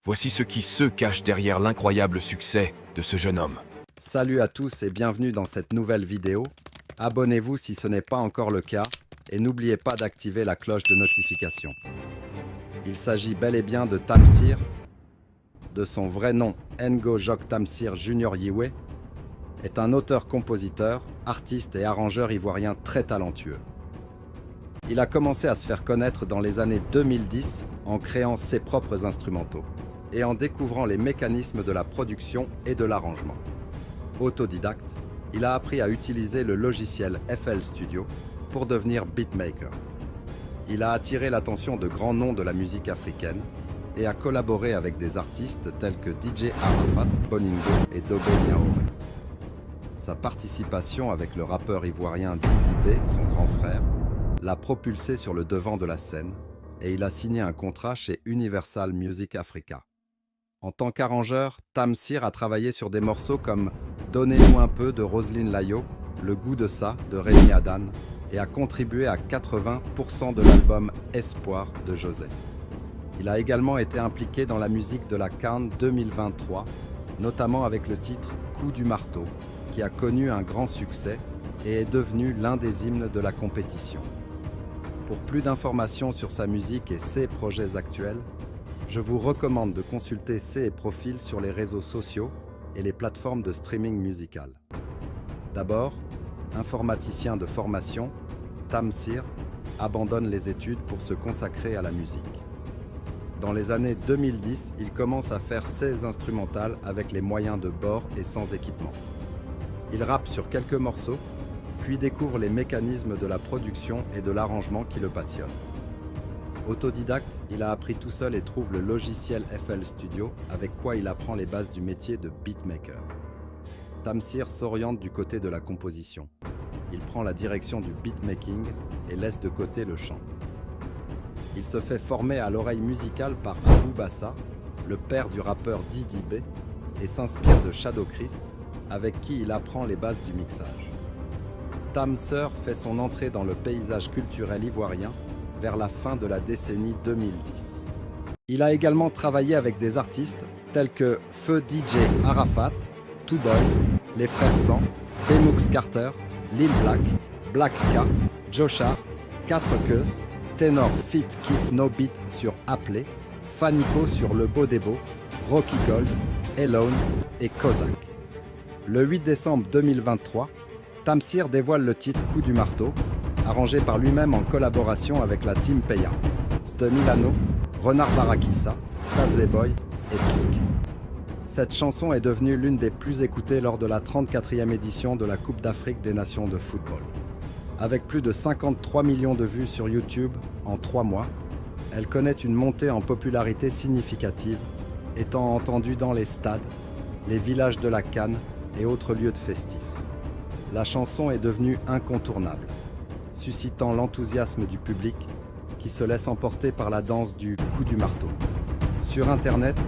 Voici ce qui se cache derrière l'incroyable succès de ce jeune homme. Salut à tous et bienvenue dans cette nouvelle vidéo. Abonnez-vous si ce n'est pas encore le cas et n'oubliez pas d'activer la cloche de notification. Il s'agit bel et bien de Tamsir, de son vrai nom Ngo-Jok Tamsir Junior Yiwe, est un auteur-compositeur, artiste et arrangeur ivoirien très talentueux. Il a commencé à se faire connaître dans les années 2010 en créant ses propres instrumentaux et en découvrant les mécanismes de la production et de l'arrangement. Autodidacte, il a appris à utiliser le logiciel FL Studio pour devenir beatmaker. Il a attiré l'attention de grands noms de la musique africaine et a collaboré avec des artistes tels que DJ Arafat, Boningo et Dogo Niaouré. Sa participation avec le rappeur ivoirien Didi B, son grand frère, l'a propulsé sur le devant de la scène et il a signé un contrat chez Universal Music Africa. En tant qu'arrangeur, Tamsir a travaillé sur des morceaux comme Donnez-nous un peu de Roselyne Layo, Le goût de ça de Rémi Adan et a contribué à 80% de l'album Espoir de José. Il a également été impliqué dans la musique de la CAN 2023, notamment avec le titre Coup du marteau, qui a connu un grand succès et est devenu l'un des hymnes de la compétition. Pour plus d'informations sur sa musique et ses projets actuels, je vous recommande de consulter ses profils sur les réseaux sociaux et les plateformes de streaming musical. D'abord, informaticien de formation, Tamsir abandonne les études pour se consacrer à la musique. Dans les années 2010, il commence à faire ses instrumentales avec les moyens de bord et sans équipement. Il rappe sur quelques morceaux, puis découvre les mécanismes de la production et de l'arrangement qui le passionnent. Autodidacte, il a appris tout seul et trouve le logiciel FL Studio, avec quoi il apprend les bases du métier de beatmaker. Tamsir s'oriente du côté de la composition. Il prend la direction du beatmaking et laisse de côté le chant. Il se fait former à l'oreille musicale par Abou Bassa, le père du rappeur Didi B, et s'inspire de Shadow Chris, avec qui il apprend les bases du mixage. Tamsir fait son entrée dans le paysage culturel ivoirien vers la fin de la décennie 2010. Il a également travaillé avec des artistes tels que Feu DJ Arafat, Two Boys, Les Frères Sang, Bemux Carter, Lil Black, Black K, Joshar, 4 Queues, Ténor Fit Kif No Beat sur Appelé, Fanico sur Le Beau des Beaux, Rocky Gold, Elone et Kozak. Le 8 décembre 2023, Tamsir dévoile le titre Coup du marteau, arrangé par lui-même en collaboration avec la Team Peya, Ste Milano, Renard Barakissa, Tazé Boy et Psk. Cette chanson est devenue l'une des plus écoutées lors de la 34e édition de la Coupe d'Afrique des Nations de football. Avec plus de 53 millions de vues sur YouTube en 3 mois, elle connaît une montée en popularité significative, étant entendue dans les stades, les villages de la CAN et autres lieux de festifs. La chanson est devenue incontournable, suscitant l'enthousiasme du public qui se laisse emporter par la danse du coup du marteau. Sur Internet,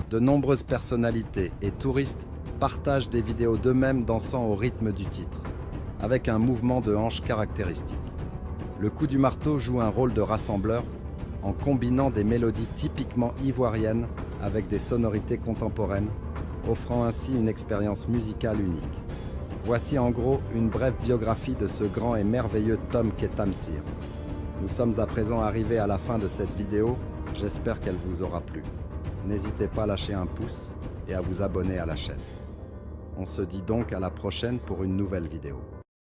de nombreuses personnalités et touristes partagent des vidéos d'eux-mêmes dansant au rythme du titre, avec un mouvement de hanche caractéristique. Le coup du marteau joue un rôle de rassembleur en combinant des mélodies typiquement ivoiriennes avec des sonorités contemporaines, offrant ainsi une expérience musicale unique. Voici en gros une brève biographie de ce grand et merveilleux Tom qu'est Tamsir. Nous sommes à présent arrivés à la fin de cette vidéo, j'espère qu'elle vous aura plu. N'hésitez pas à lâcher un pouce et à vous abonner à la chaîne. On se dit donc à la prochaine pour une nouvelle vidéo.